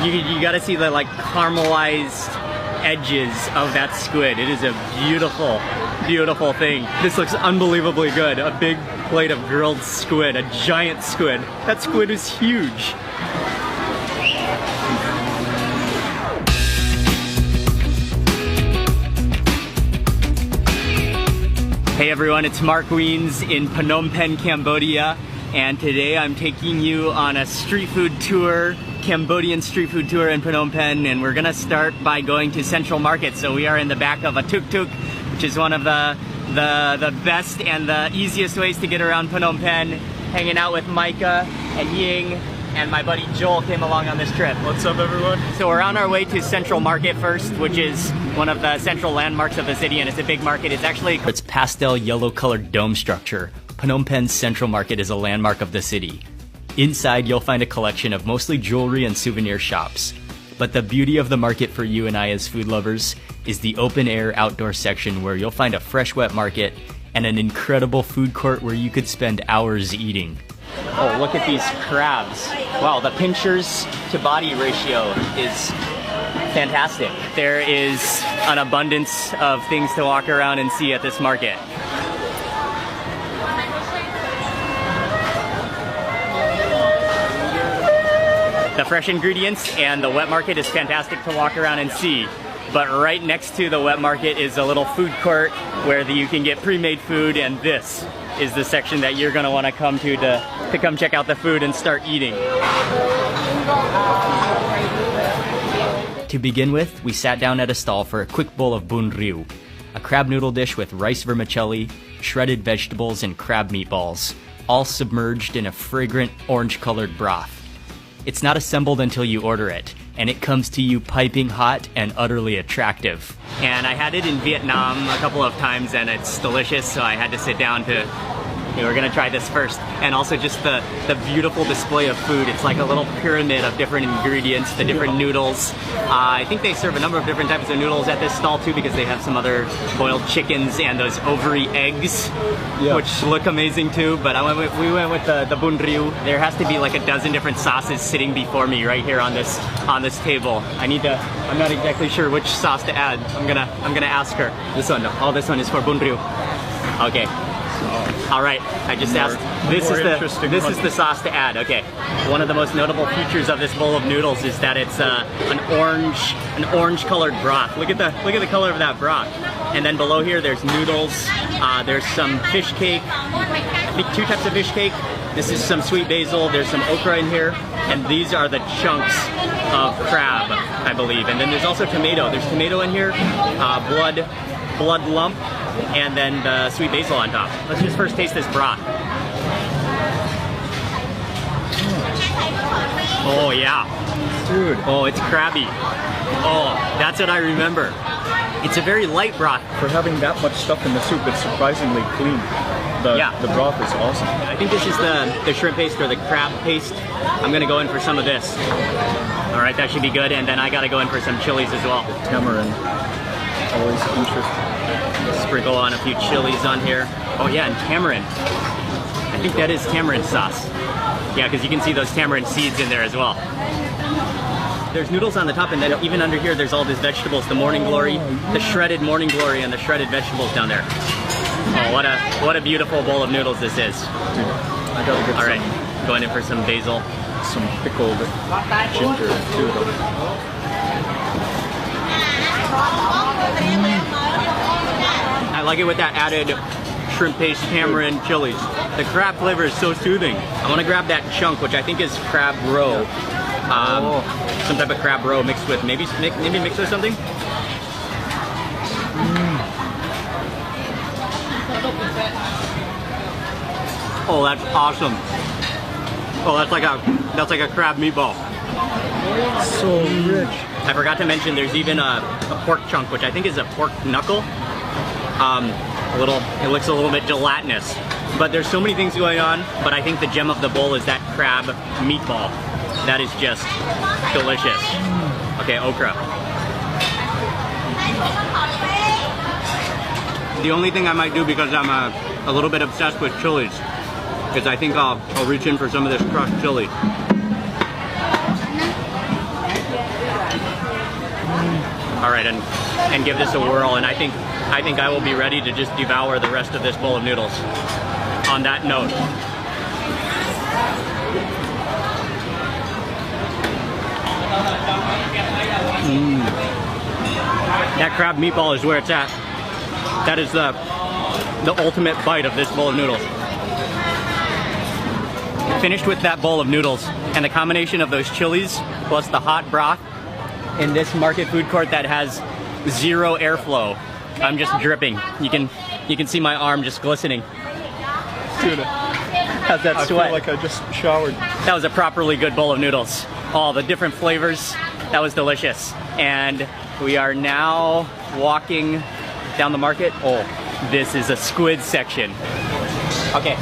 You gotta see the like caramelized edges of that squid. It is a beautiful, beautiful thing. This looks unbelievably good. A big plate of grilled squid, a giant squid. That squid is huge. Hey everyone, it's Mark Wiens in Phnom Penh, Cambodia, and today I'm taking you on a street food tour, Cambodian street food tour in Phnom Penh, and we're gonna start by going to Central Market. So we are in the back of a tuk-tuk, which is one of the best and the easiest ways to get around Phnom Penh, hanging out with Micah and Ying, and my buddy Joel came along on this trip. What's up, everyone? So we're on our way to Central Market first, which is one of the central landmarks of the city, and it's a big market. It's pastel yellow colored dome structure. Phnom Penh's Central Market is a landmark of the city. Inside, you'll find a collection of mostly jewelry and souvenir shops. But the beauty of the market for you and I as food lovers is the open air outdoor section where you'll find a fresh wet market and an incredible food court where you could spend hours eating. Oh, look at these crabs. Wow, the pinchers to body ratio is fantastic. There is an abundance of things to walk around and see at this market. The fresh ingredients and the wet market is fantastic to walk around and see. But right next to the wet market is a little food court where you can get pre-made food, and this is the section that you're gonna wanna come to come check out the food and start eating. To begin with, we sat down at a stall for a quick bowl of bun riu, a crab noodle dish with rice vermicelli, shredded vegetables, and crab meatballs, all submerged in a fragrant orange-colored broth. It's not assembled until you order it, and it comes to you piping hot and utterly attractive. And I had it in Vietnam a couple of times, and it's delicious, so I had to sit down to, we're gonna try this first. And also just the beautiful display of food. It's like a little pyramid of different ingredients, the different noodles. I think they serve a number of different types of noodles at this stall too, because they have some other boiled chickens and those ovary eggs, which look amazing too. But we went with the bun riu. There has to be like a dozen different sauces sitting before me right here on this table. I'm not exactly sure which sauce to add. I'm gonna ask her. This one. Oh, this one is for bun riu. Okay. All right, I just asked. This is the sauce to add. Okay. One of the most notable features of this bowl of noodles is that it's an orange-colored broth. Look at the color of that broth. And then below here, there's noodles. There's some fish cake. I think 2 types of fish cake. This is some sweet basil. There's some okra in here, and these are the chunks of crab, I believe. And then there's also tomato. There's tomato in here. Blood lump. And then the sweet basil on top. Let's just first taste this broth. Oh yeah. Dude. Oh, it's crabby. Oh, that's what I remember. It's a very light broth. For having that much stuff in the soup, it's surprisingly clean. The broth is awesome. I think this is the shrimp paste or the crab paste. I'm gonna go in for some of this. All right, that should be good. And then I gotta go in for some chilies as well. The tamarind. Always interesting. Sprinkle on a few chilies on here. Oh yeah, and tamarind. I think that is tamarind sauce. Yeah, because you can see those tamarind seeds in there as well. There's noodles on the top, and then even under here there's all these vegetables, the morning glory, the shredded morning glory, and the shredded vegetables down there. Oh, what a beautiful bowl of noodles this is. Dude, I gotta get all right, going in for some basil. Some pickled ginger too, though. I like it with that added shrimp paste, tamarind, chilies. The crab flavor is so soothing. I want to grab that chunk, which I think is crab roe. Some type of crab roe mixed with, maybe mixed with something? Oh, that's awesome. Oh, that's like a crab meatball. So rich. I forgot to mention there's even a pork chunk, which I think is a pork knuckle. It looks a little bit gelatinous, but there's so many things going on. But I think the gem of the bowl is that crab meatball. That is just delicious. Okay, okra. The only thing I might do, because I'm a little bit obsessed with chilies, is I think I'll reach in for some of this crushed chili. it and give this a whirl. And I think I will be ready to just devour the rest of this bowl of noodles. On that note. That crab meatball is where it's at. That is the ultimate bite of this bowl of noodles. Finished with that bowl of noodles and the combination of those chilies plus the hot broth in this market food court that has zero airflow. I'm just dripping. You can see my arm just glistening. Dude, how's that sweat? I feel like I just showered. That was a properly good bowl of noodles. All the different flavors. That was delicious. And we are now walking down the market. Oh, this is a squid section. Okay.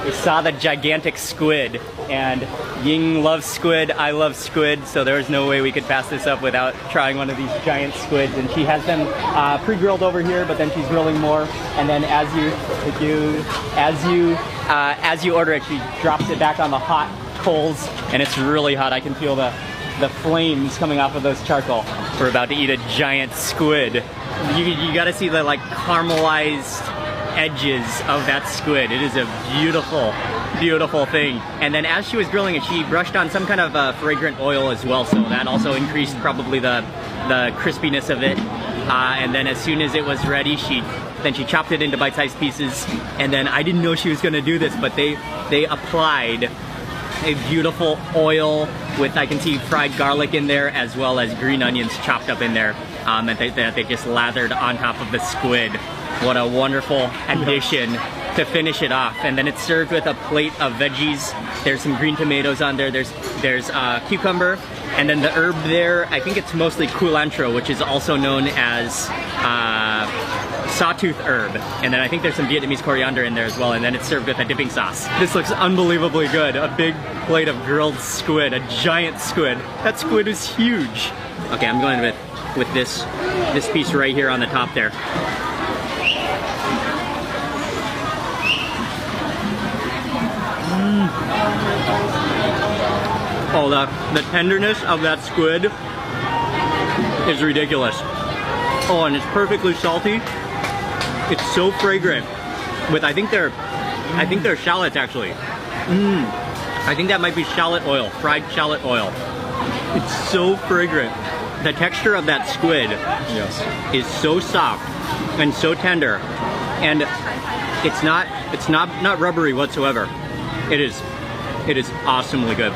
We saw the gigantic squid, and Ying loves squid, I love squid, so there was no way we could pass this up without trying one of these giant squids. And she has them pre-grilled over here, but then she's grilling more. And then as you order it, she drops it back on the hot coals, and it's really hot. I can feel the flames coming off of those charcoal. We're about to eat a giant squid. You got to see the like caramelized edges of that squid. It is a beautiful, beautiful thing. And then as she was grilling it, she brushed on some kind of fragrant oil as well, so that also increased probably the crispiness of it. And then as soon as it was ready, she chopped it into bite-sized pieces. And then I didn't know she was going to do this, but they applied a beautiful oil with, I can see fried garlic in there, as well as green onions chopped up in there, that they just lathered on top of the squid. What a wonderful addition to finish it off. And then it's served with a plate of veggies. There's some green tomatoes on there. There's cucumber, and then the herb there, I think it's mostly culantro, which is also known as sawtooth herb. And then I think there's some Vietnamese coriander in there as well. And then it's served with a dipping sauce. This looks unbelievably good. A big plate of grilled squid, a giant squid. That squid is huge. Okay, I'm going with this piece right here on the top there. Oh, the tenderness of that squid is ridiculous. Oh, and it's perfectly salty. It's so fragrant. With I think they're shallots actually. I think that might be shallot oil, fried shallot oil. It's so fragrant. The texture of that squid is so soft and so tender, and it's not rubbery whatsoever. It is awesomely good.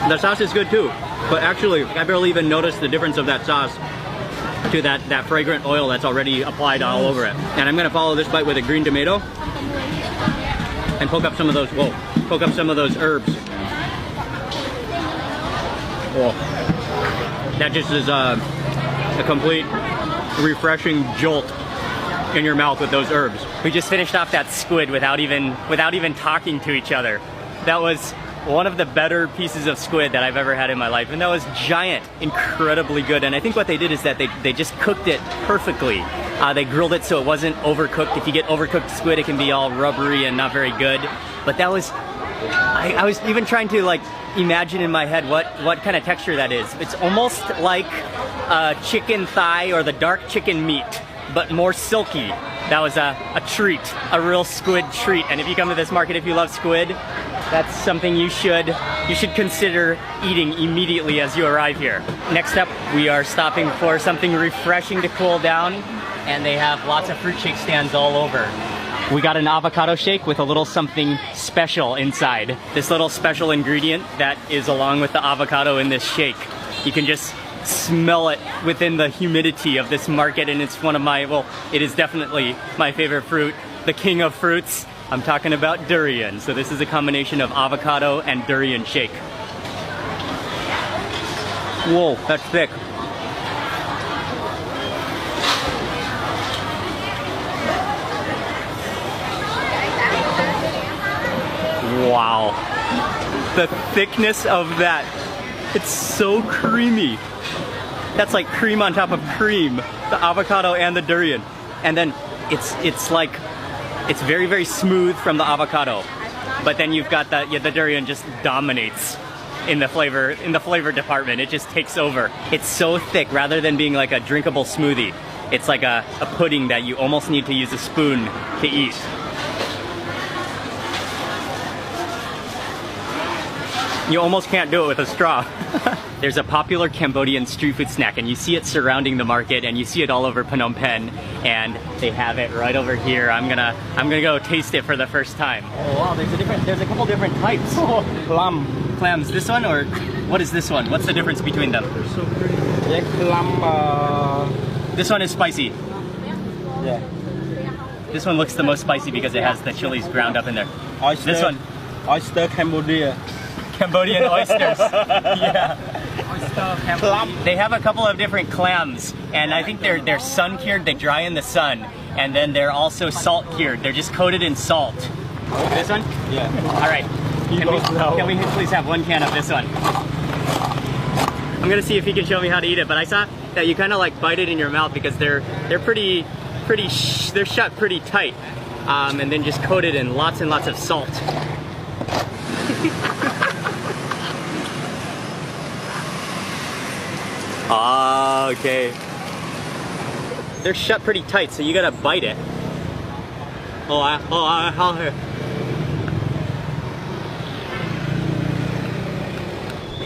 The sauce is good too, but actually I barely even noticed the difference of that sauce to that fragrant oil that's already applied all over it. And I'm gonna follow this bite with a green tomato and poke up some of those herbs. Oh, that just is a complete refreshing jolt in your mouth with those herbs. We just finished off that squid without even talking to each other. That was one of the better pieces of squid that I've ever had in my life, and that was giant, incredibly good. And I think what they did is that they just cooked it perfectly. They grilled it so it wasn't overcooked. If you get overcooked squid, it can be all rubbery and not very good. But that was, I was even trying to like imagine in my head what kind of texture that is. It's almost like chicken thigh or the dark chicken meat, but more silky. That was a treat, a real squid treat. And if you come to this market, if you love squid, that's something you should consider eating immediately as you arrive here. Next up, we are stopping for something refreshing to cool down, and they have lots of fruit shake stands all over. We got an avocado shake with a little something special inside. This little special ingredient that is along with the avocado in this shake. You can just smell it within the humidity of this market, and it's one of my, well, it is definitely my favorite fruit, the king of fruits. I'm talking about durian. So this is a combination of avocado and durian shake. Whoa, that's thick. Wow. The thickness of that. It's so creamy. That's like cream on top of cream. The avocado and the durian. And then it's like It's very, very smooth from the avocado. But then you've got the durian just dominates in the flavor department. It just takes over. It's so thick, rather than being like a drinkable smoothie, it's like a pudding that you almost need to use a spoon to eat. You almost can't do it with a straw. There's a popular Cambodian street food snack, and you see it surrounding the market, and you see it all over Phnom Penh, and they have it right over here. I'm gonna go taste it for the first time. Oh wow, there's a couple different types. Clams. This one, or what is this one? What's the difference between them? They're so pretty. Yeah, clam. This one is spicy. Yeah. This one looks the most spicy because it has the chilies ground up in there. Oyster. This one, Oyster Cambodia. Cambodian oysters. Yeah. They have a couple of different clams, and I think they're sun cured. They dry in the sun, and then they're also salt cured. They're just coated in salt. This one? Yeah. All right. Can we please have one can of this one? I'm gonna see if he can show me how to eat it. But I saw that you kind of like bite it in your mouth because they're shut pretty tight, and then just coated in lots and lots of salt. Ah, okay. They're shut pretty tight, so you gotta bite it.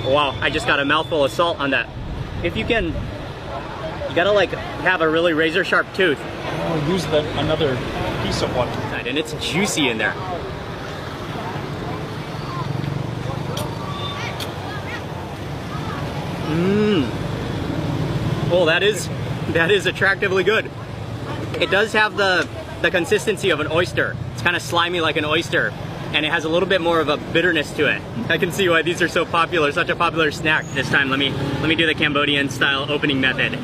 Wow, I just got a mouthful of salt on that. If you can, you gotta like have a really razor sharp tooth. I'll use another piece of one. And it's juicy in there. Oh, that is attractively good. It does have the consistency of an oyster. It's kind of slimy like an oyster, and it has a little bit more of a bitterness to it. I can see why these are so popular, such a popular snack. This time, let me do the Cambodian style opening method.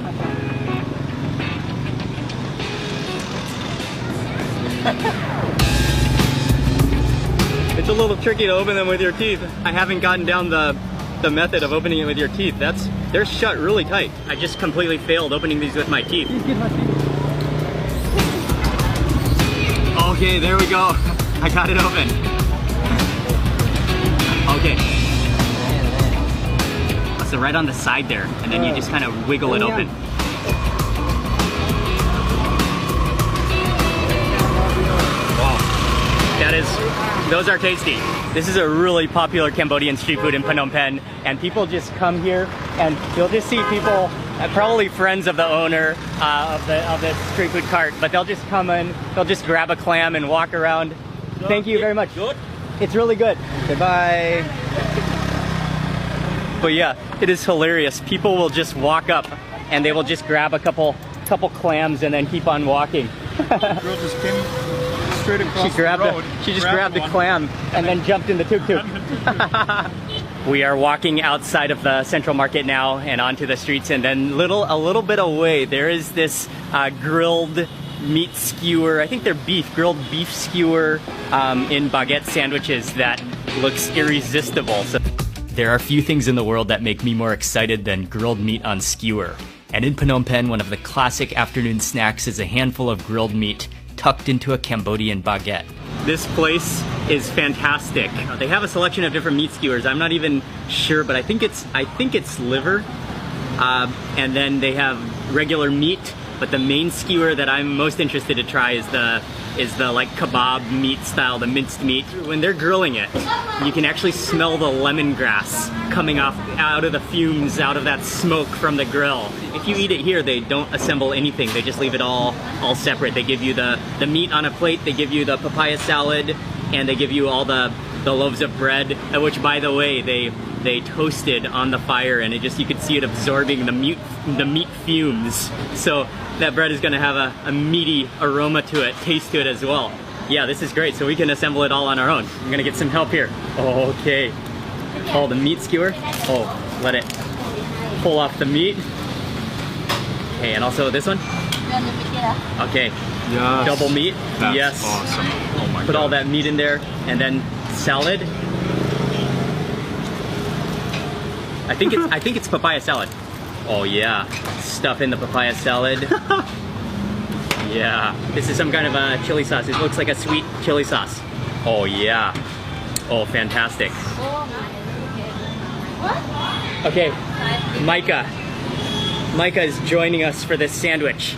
It's a little tricky to open them with your teeth. I haven't gotten down the method of opening it with your teeth. They're shut really tight. I just completely failed opening these with my teeth. Okay, there we go. I got it open. Okay. So right on the side there, and then you just kind of wiggle it open. Those are tasty. This is a really popular Cambodian street food in Phnom Penh, and people just come here and you'll just see people, probably friends of the owner of the street food cart, but they'll just come in, they'll just grab a clam and walk around. Thank you very much. Good? It's really good. Goodbye. But yeah, it is hilarious. People will just walk up and they will just grab a couple clams and then keep on walking. Girl just came straight across the road. She just grabbed a clam and then jumped in the tuk-tuk. We are walking outside of the central market now and onto the streets, and then a little bit away there is this grilled meat skewer. I think they're grilled beef skewer in baguette sandwiches that looks irresistible. So there are few things in the world that make me more excited than grilled meat on skewer. And in Phnom Penh, one of the classic afternoon snacks is a handful of grilled meat tucked into a Cambodian baguette. This place is fantastic. They have a selection of different meat skewers. I'm not even sure, but I think it's liver. And then they have regular meat, but the main skewer that I'm most interested to try is the like kebab meat style, the minced meat. When they're grilling it, you can actually smell the lemongrass coming out of the fumes, out of that smoke from the grill. If you eat it here, they don't assemble anything. They just leave it all separate. They give you the meat on a plate, they give you the papaya salad, and they give you all the loaves of bread, which, by the way, they toasted on the fire, and you could see it absorbing the meat fumes. So that bread is gonna have a meaty aroma to it, taste to it as well. Yeah, this is great. So we can assemble it all on our own. I'm gonna get some help here. Okay. Oh, the meat skewer. Oh, let it pull off the meat. Okay, and also this one. Okay. Yes. Double meat. That's yes. Awesome. Oh my God. Put all that meat in there, and then salad. I think it's papaya salad. Oh yeah, stuff in the papaya salad. Yeah, this is some kind of a chili sauce. It looks like a sweet chili sauce. Oh yeah. Oh, fantastic. Okay, Micah. Micah is joining us for this sandwich.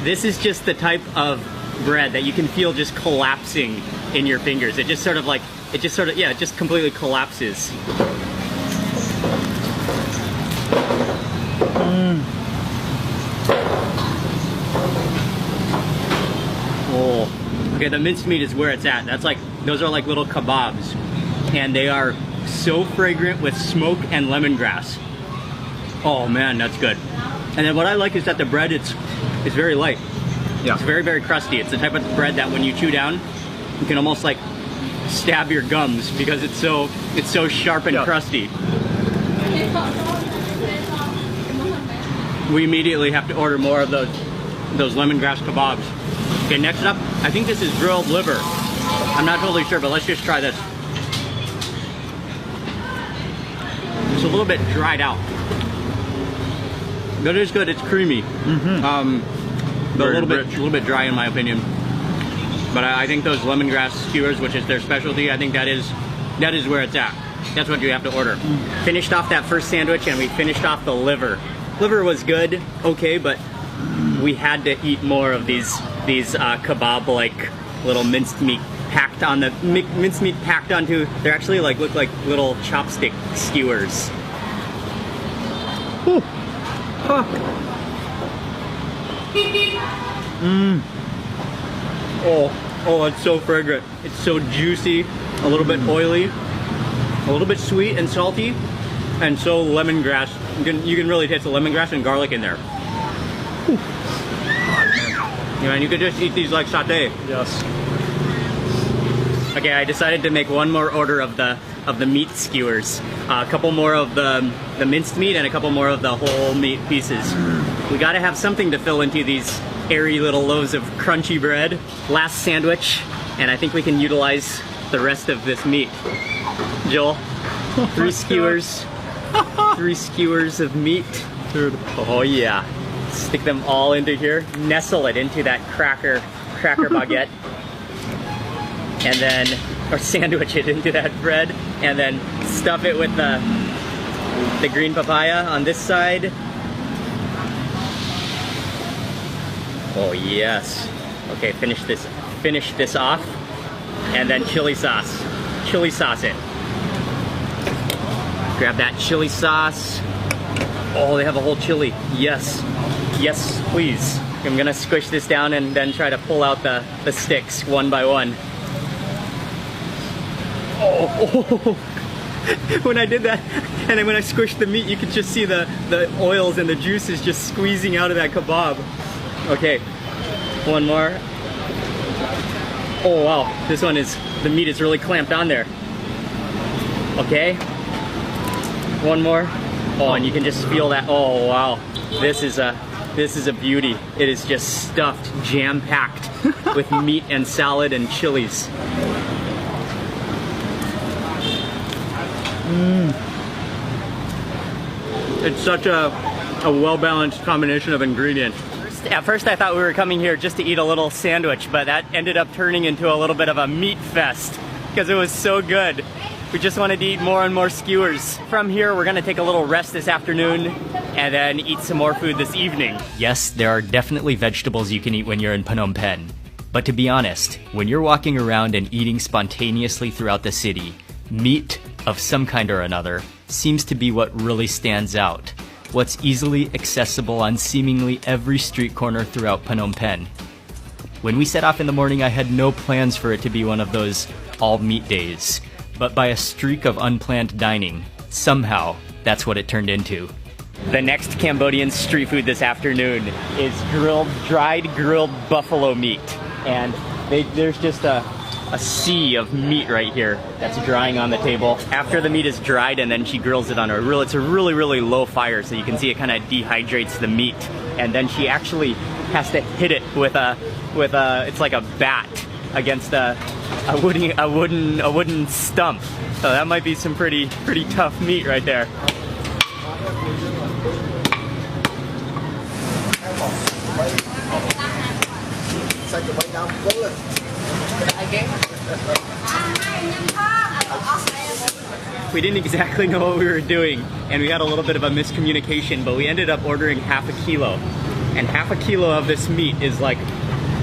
This is just the type of bread that you can feel just collapsing in your fingers. It just sort of like, it just completely collapses. Oh. Okay, the minced meat is where it's at. That's like, those are like little kebabs. And they are so fragrant with smoke and lemongrass. Oh man, that's good. And then what I like is that the bread, it's very light. Yeah. It's very, very crusty. It's the type of bread that when you chew down, you can almost like stab your gums because it's so sharp and crusty. We immediately have to order more of those lemongrass kebabs. Okay, next up, I think this is grilled liver. I'm not totally sure, but let's just try this. It's a little bit dried out. But it is good, it's creamy. But a little bit dry in my opinion. But I think those lemongrass skewers, which is their specialty, I think that is where it's at. That's what you have to order. Finished off that first sandwich and we finished off the liver. Liver was good, okay, but we had to eat more of these kebab-like little minced meat packed on the minced meat packed onto. They're actually like look like little chopstick skewers. Whew. Huh. Oh, it's so fragrant. It's so juicy, a little bit oily, a little bit sweet and salty, and so lemongrass. You can really taste the lemongrass and garlic in there. Whew. You could just eat these like satay. Yes. Okay, I decided to make one more order of the meat skewers. A couple more of the minced meat and a couple more of the whole meat pieces. We gotta have something to fill into these airy little loaves of crunchy bread. Last sandwich, and I think we can utilize the rest of this meat. Joel, 3 skewers. 3 skewers of meat. Dude. Oh yeah. Stick them all into here. Nestle it into that cracker baguette. And then, or sandwich it into that bread. And then stuff it with the green papaya on this side. Oh yes. Okay, finish this off. And then chili sauce. Chili sauce it. Grab that chili sauce. Oh, they have a whole chili. Yes. Yes, please. I'm gonna squish this down and then try to pull out the sticks one by one. Oh. When I did that, and then when I squished the meat, you could just see the oils and the juices just squeezing out of that kebab. Okay, one more. Oh wow, this one is, the meat is really clamped on there. Okay, one more. Oh, and you can just feel that. Oh wow, this is a beauty. It is just stuffed, jam-packed with meat and salad and chilies. It's such a well-balanced combination of ingredients. At first I thought we were coming here just to eat a little sandwich, but that ended up turning into a little bit of a meat fest because it was so good. We just wanted to eat more and more skewers. From here, we're gonna take a little rest this afternoon and then eat some more food this evening. Yes, there are definitely vegetables you can eat when you're in Phnom Penh. But to be honest, when you're walking around and eating spontaneously throughout the city, meat of some kind or another seems to be what really stands out. What's easily accessible on seemingly every street corner throughout Phnom Penh. When we set off in the morning, I had no plans for it to be one of those all-meat days. But by a streak of unplanned dining, somehow, that's what it turned into. The next Cambodian street food this afternoon is dried grilled buffalo meat. And there's just a sea of meat right here that's drying on the table. After the meat is dried and then she grills it on it's a really, really low fire, so you can see it kind of dehydrates the meat. And then she actually has to hit it with it's like a bat against a wooden stump. So that might be some pretty tough meat right there. We didn't exactly know what we were doing, and we had a little bit of a miscommunication, but we ended up ordering half a kilo. And half a kilo of this meat is like,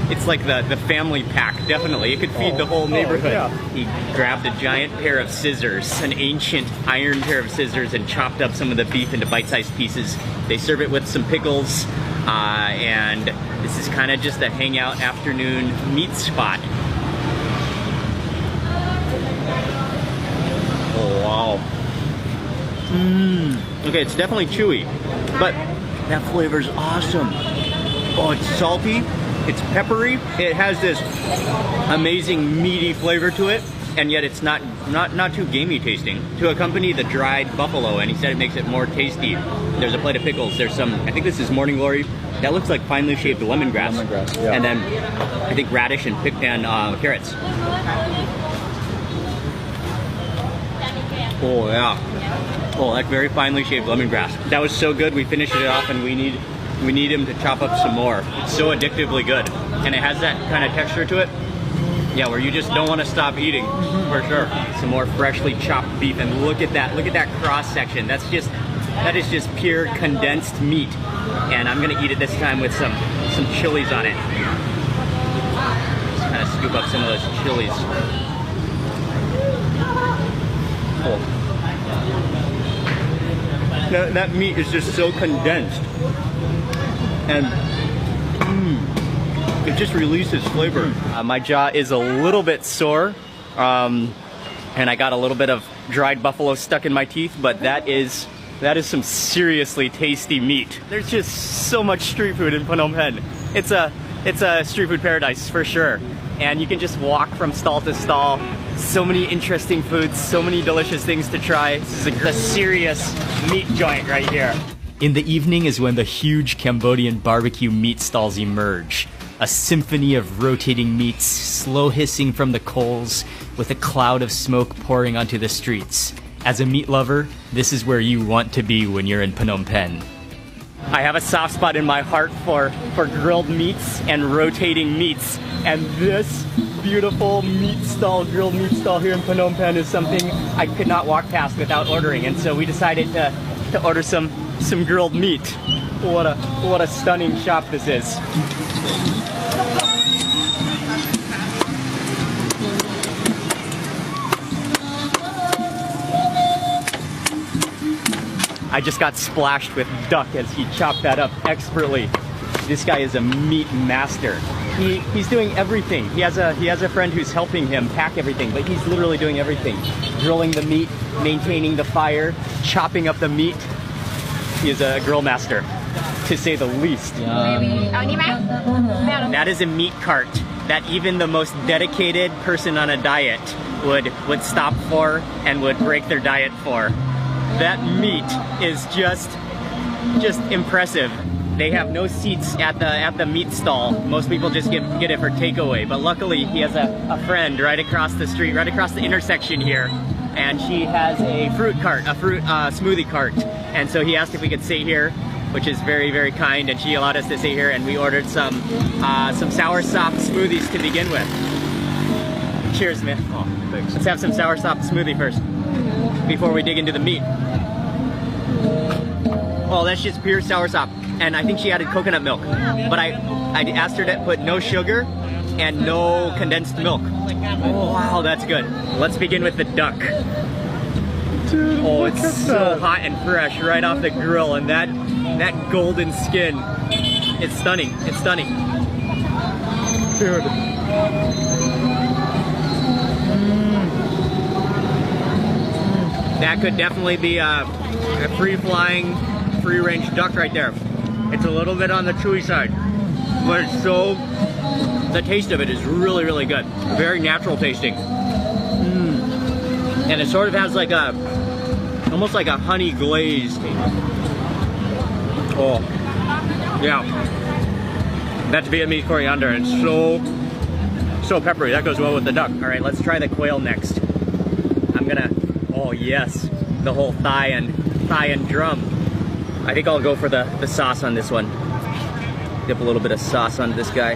it's like the family pack, definitely. It could feed the whole neighborhood. Yeah. He grabbed a giant pair of scissors, an ancient iron pair of scissors, and chopped up some of the beef into bite-sized pieces. They serve it with some pickles, and this is kind of just a hangout afternoon meat spot. Oh, wow. Okay, it's definitely chewy, but that flavor is awesome. Oh, it's salty, it's peppery, it has this amazing meaty flavor to it, and yet it's not too gamey tasting. To accompany the dried buffalo, and he said it makes it more tasty. There's a plate of pickles, there's some, I think this is morning glory, that looks like finely shaved lemongrass. Yeah. And then I think radish and carrots. Oh yeah. Oh, that's very finely shaved lemongrass. That was so good, we finished it off, and we need him to chop up some more. It's so addictively good. And it has that kind of texture to it. Yeah, where you just don't want to stop eating, for sure. Some more freshly chopped beef, and look at that cross section. That is just pure condensed meat. And I'm gonna eat it this time with some chilies on it. Just kind of scoop up some of those chilies. Oh. That meat is just so condensed, and it just releases flavor. My jaw is a little bit sore, and I got a little bit of dried buffalo stuck in my teeth, but that is some seriously tasty meat. There's just so much street food in Phnom Penh. It's a street food paradise for sure. And you can just walk from stall to stall. So many interesting foods, so many delicious things to try. This is a serious meat joint right here. In the evening is when the huge Cambodian barbecue meat stalls emerge. A symphony of rotating meats, slow hissing from the coals, with a cloud of smoke pouring onto the streets. As a meat lover, this is where you want to be when you're in Phnom Penh. I have a soft spot in my heart for grilled meats and rotating meats. And this beautiful meat stall, grilled meat stall here in Phnom Penh is something I could not walk past without ordering. And so we decided to order some grilled meat. What a stunning shop this is. I just got splashed with duck as he chopped that up expertly. This guy is a meat master. He's doing everything. He has a friend who's helping him pack everything, but he's literally doing everything. Grilling the meat, maintaining the fire, chopping up the meat. He is a grill master, to say the least. That is a meat cart that even the most dedicated person on a diet would stop for and would break their diet for. That meat is just impressive. They have no seats at the meat stall. Most people just get it for takeaway. But luckily, he has a friend right across the street, right across the intersection here, and she has a fruit cart, a fruit smoothie cart. And so he asked if we could sit here, which is very, very kind, and she allowed us to sit here. And we ordered some soursop smoothies to begin with. Cheers, man. Oh, thanks. Let's have some soursop smoothie first before we dig into the meat. Oh, that's just pure soursop. And I think she added coconut milk. But I asked her to put no sugar and no condensed milk. Oh, wow, that's good. Let's begin with the duck. Dude, oh, it's so hot and fresh right off the grill, and that golden skin. It's stunning. It's stunning. Dude. That could definitely be a free-flying, free-range duck right there. It's a little bit on the chewy side, but it's the taste of it is really, really good. Very natural tasting. And it sort of has like almost like a honey glaze taste. Oh, yeah. That's Vietnamese coriander. It's so peppery. That goes well with the duck. All right, let's try the quail next. Oh yes, the whole thigh and drum. I think I'll go for the sauce on this one. Dip a little bit of sauce on this guy.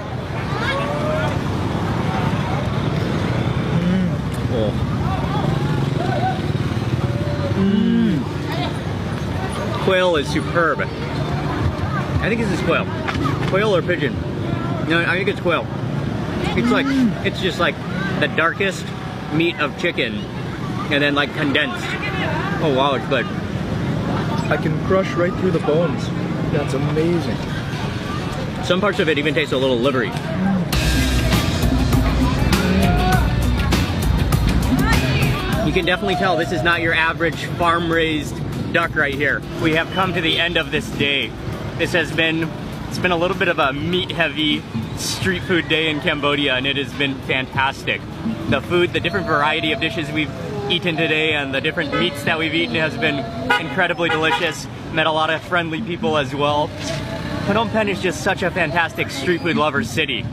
Oh. Quail is superb. I think this is quail. Quail or pigeon? No, I think it's quail. It's like, it's just like the darkest meat of chicken and then like condensed. Oh wow, it's good. I can crush right through the bones. That's amazing. Some parts of it even taste a little livery. You can definitely tell this is not your average farm-raised duck right here. We have come to the end of this day. This has been, it's been a little bit of a meat-heavy street food day in Cambodia, and it has been fantastic. The food, the different variety of dishes we've eaten today and the different meats that we've eaten has been incredibly delicious. Met a lot of friendly people as well. Phnom Penh is just such a fantastic street food lover city.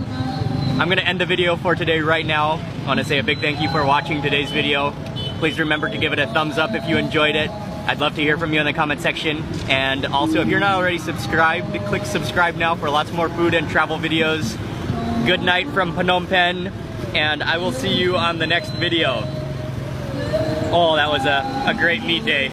I'm gonna end the video for today right now. I wanna say a big thank you for watching today's video. Please remember to give it a thumbs up if you enjoyed it. I'd love to hear from you in the comment section. And also, if you're not already subscribed, click subscribe now for lots more food and travel videos. Good night from Phnom Penh, and I will see you on the next video. Oh, that was a great meat day.